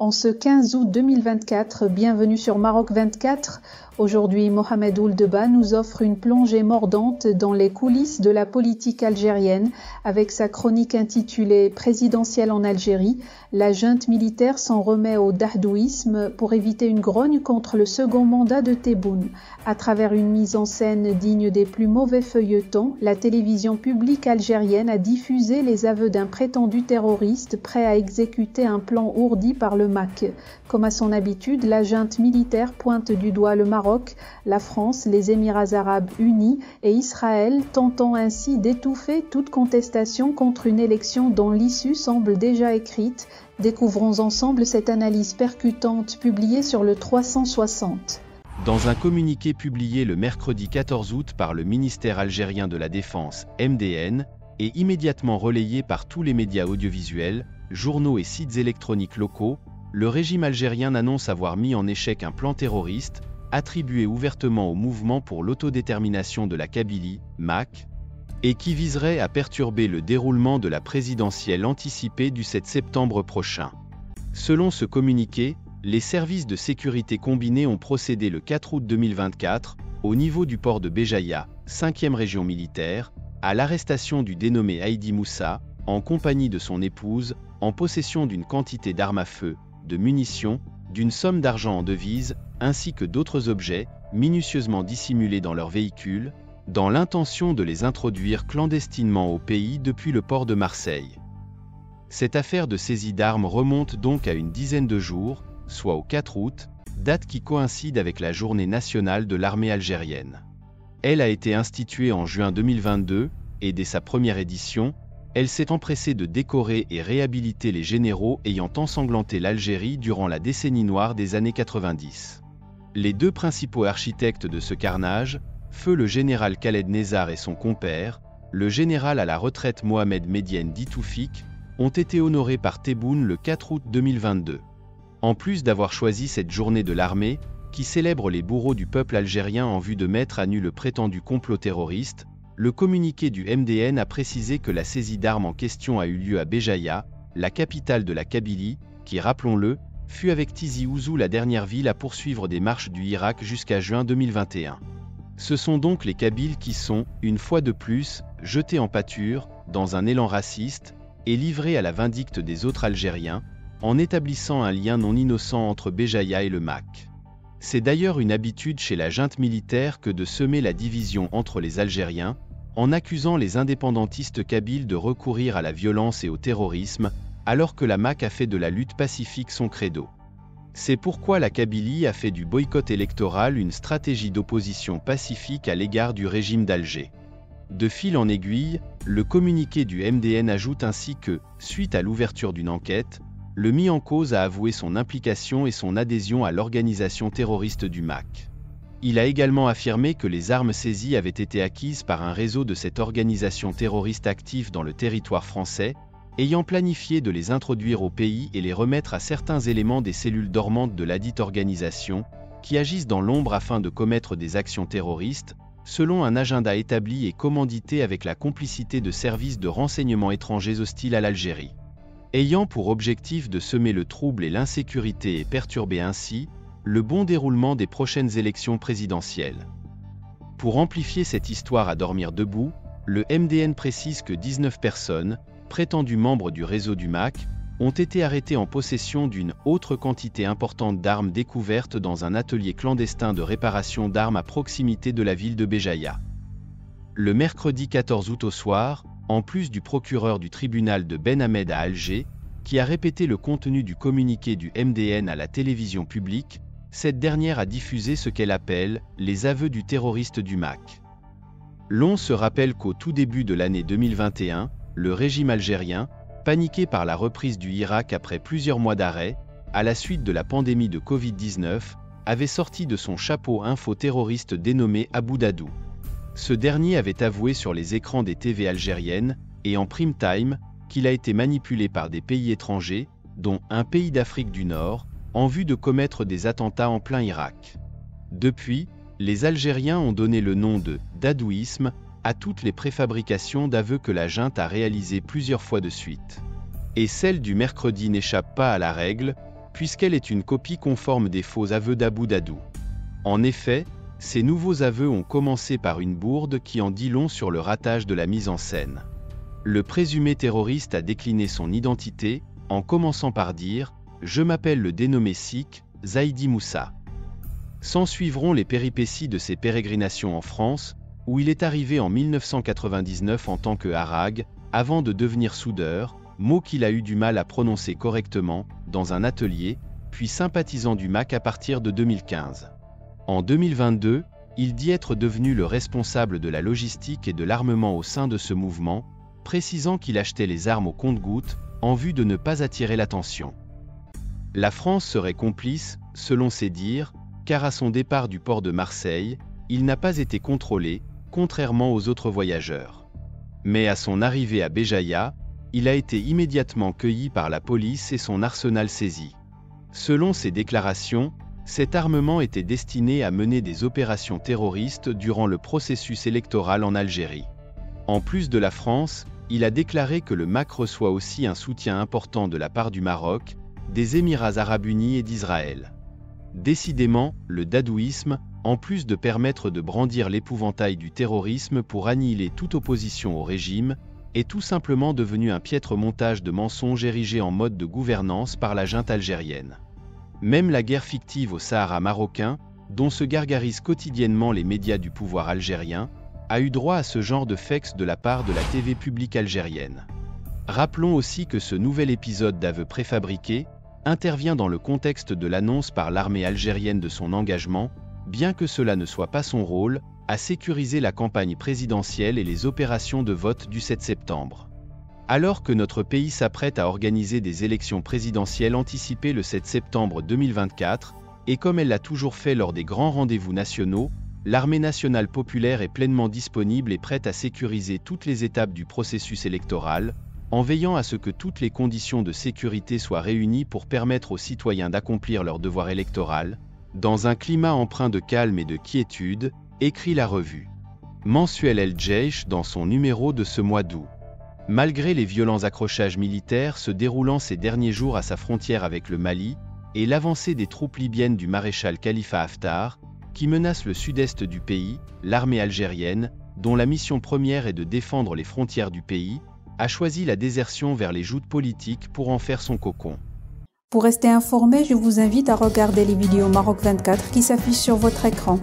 En ce 15 août 2024, bienvenue sur Maroc 24. Aujourd'hui, Mohamed Ould Deba nous offre une plongée mordante dans les coulisses de la politique algérienne avec sa chronique intitulée « Présidentielle en Algérie ». La junte militaire s'en remet au dahdouisme pour éviter une grogne contre le second mandat de Tebboune. À travers une mise en scène digne des plus mauvais feuilletons, la télévision publique algérienne a diffusé les aveux d'un prétendu terroriste prêt à exécuter un plan ourdi par le MAC. Comme à son habitude, la junte militaire pointe du doigt le Maroc, la France, les Émirats arabes unis et Israël, tentant ainsi d'étouffer toute contestation contre une élection dont l'issue semble déjà écrite. Découvrons ensemble cette analyse percutante publiée sur le 360. Dans un communiqué publié le mercredi 14 août par le ministère algérien de la Défense, MDN, et immédiatement relayé par tous les médias audiovisuels, journaux et sites électroniques locaux, le régime algérien annonce avoir mis en échec un plan terroriste, attribué ouvertement au mouvement pour l'autodétermination de la Kabylie, MAC, et qui viserait à perturber le déroulement de la présidentielle anticipée du 7 septembre prochain. Selon ce communiqué, les services de sécurité combinés ont procédé le 4 août 2024, au niveau du port de Béjaïa, 5e région militaire, à l'arrestation du dénommé Haïdi Moussa, en compagnie de son épouse, en possession d'une quantité d'armes à feu, de munitions, d'une somme d'argent en devises, ainsi que d'autres objets, minutieusement dissimulés dans leur véhicule, dans l'intention de les introduire clandestinement au pays depuis le port de Marseille. Cette affaire de saisie d'armes remonte donc à une dizaine de jours, soit au 4 août, date qui coïncide avec la journée nationale de l'armée algérienne. Elle a été instituée en juin 2022, et dès sa première édition, elle s'est empressée de décorer et réhabiliter les généraux ayant ensanglanté l'Algérie durant la décennie noire des années 90. Les deux principaux architectes de ce carnage, feu le général Khaled Nezzar et son compère, le général à la retraite Mohamed Medienne Dit Toufik, ont été honorés par Tebboune le 4 août 2022. En plus d'avoir choisi cette journée de l'armée, qui célèbre les bourreaux du peuple algérien en vue de mettre à nu le prétendu complot terroriste, le communiqué du MDN a précisé que la saisie d'armes en question a eu lieu à Béjaïa, la capitale de la Kabylie, qui, rappelons-le, fut avec Tizi Ouzou la dernière ville à poursuivre des marches du Irak jusqu'à juin 2021. Ce sont donc les Kabyles qui sont, une fois de plus, jetés en pâture, dans un élan raciste, et livrés à la vindicte des autres Algériens, en établissant un lien non innocent entre Béjaïa et le MAC. C'est d'ailleurs une habitude chez la junte militaire que de semer la division entre les Algériens, en accusant les indépendantistes kabyles de recourir à la violence et au terrorisme, alors que la MAC a fait de la lutte pacifique son credo. C'est pourquoi la Kabylie a fait du boycott électoral une stratégie d'opposition pacifique à l'égard du régime d'Alger. De fil en aiguille, le communiqué du MDN ajoute ainsi que, suite à l'ouverture d'une enquête, le mis en cause a avoué son implication et son adhésion à l'organisation terroriste du MAC. Il a également affirmé que les armes saisies avaient été acquises par un réseau de cette organisation terroriste active dans le territoire français, ayant planifié de les introduire au pays et les remettre à certains éléments des cellules dormantes de ladite organisation, qui agissent dans l'ombre afin de commettre des actions terroristes, selon un agenda établi et commandité avec la complicité de services de renseignement étrangers hostiles à l'Algérie. Ayant pour objectif de semer le trouble et l'insécurité et perturber ainsi le bon déroulement des prochaines élections présidentielles. Pour amplifier cette histoire à dormir debout, le MDN précise que 19 personnes, prétendues membres du réseau du MAC, ont été arrêtées en possession d'une autre quantité importante d'armes découvertes dans un atelier clandestin de réparation d'armes à proximité de la ville de Béjaïa. Le mercredi 14 août au soir, en plus du procureur du tribunal de Ben Hamed à Alger, qui a répété le contenu du communiqué du MDN à la télévision publique, cette dernière a diffusé ce qu'elle appelle « les aveux du terroriste du MAC ». L'on se rappelle qu'au tout début de l'année 2021, le régime algérien, paniqué par la reprise du Irak après plusieurs mois d'arrêt, à la suite de la pandémie de Covid-19, avait sorti de son chapeau un faux terroriste dénommé Abu Dadou. Ce dernier avait avoué sur les écrans des TV algériennes, et en prime time, qu'il a été manipulé par des pays étrangers, dont un pays d'Afrique du Nord, en vue de commettre des attentats en plein Irak. Depuis, les Algériens ont donné le nom de « dadouisme » à toutes les préfabrications d'aveux que la junte a réalisées plusieurs fois de suite. Et celle du mercredi n'échappe pas à la règle, puisqu'elle est une copie conforme des faux aveux d'Abu Dadou. En effet, ces nouveaux aveux ont commencé par une bourde qui en dit long sur le ratage de la mise en scène. Le présumé terroriste a décliné son identité, en commençant par dire « Je m'appelle le dénommé sikh, Zaidi Moussa ». S'ensuivront les péripéties de ses pérégrinations en France, où il est arrivé en 1999 en tant que harag, avant de devenir soudeur, mot qu'il a eu du mal à prononcer correctement, dans un atelier, puis sympathisant du MAC à partir de 2015. En 2022, il dit être devenu le responsable de la logistique et de l'armement au sein de ce mouvement, précisant qu'il achetait les armes au compte-gouttes, en vue de ne pas attirer l'attention. La France serait complice, selon ses dires, car à son départ du port de Marseille, il n'a pas été contrôlé, contrairement aux autres voyageurs. Mais à son arrivée à Béjaïa, il a été immédiatement cueilli par la police et son arsenal saisi. Selon ses déclarations, cet armement était destiné à mener des opérations terroristes durant le processus électoral en Algérie. En plus de la France, il a déclaré que le MAC reçoit aussi un soutien important de la part du Maroc, des Émirats arabes unis et d'Israël. Décidément, le dadouisme, en plus de permettre de brandir l'épouvantail du terrorisme pour annihiler toute opposition au régime, est tout simplement devenu un piètre montage de mensonges érigé en mode de gouvernance par la junte algérienne. Même la guerre fictive au Sahara marocain, dont se gargarisent quotidiennement les médias du pouvoir algérien, a eu droit à ce genre de fakes de la part de la TV publique algérienne. Rappelons aussi que ce nouvel épisode d'aveux préfabriqués intervient dans le contexte de l'annonce par l'armée algérienne de son engagement, bien que cela ne soit pas son rôle, à sécuriser la campagne présidentielle et les opérations de vote du 7 septembre. Alors que notre pays s'apprête à organiser des élections présidentielles anticipées le 7 septembre 2024, et comme elle l'a toujours fait lors des grands rendez-vous nationaux, l'armée nationale populaire est pleinement disponible et prête à sécuriser toutes les étapes du processus électoral, en veillant à ce que toutes les conditions de sécurité soient réunies pour permettre aux citoyens d'accomplir leur devoir électoral, dans un climat empreint de calme et de quiétude, écrit la revue mensuelle El Jaish dans son numéro de ce mois d'août. Malgré les violents accrochages militaires se déroulant ces derniers jours à sa frontière avec le Mali, et l'avancée des troupes libyennes du maréchal Khalifa Haftar, qui menacent le sud-est du pays, l'armée algérienne, dont la mission première est de défendre les frontières du pays, a choisi la désertion vers les joutes politiques pour en faire son cocon. Pour rester informé, je vous invite à regarder les vidéos Maroc 24 qui s'affichent sur votre écran.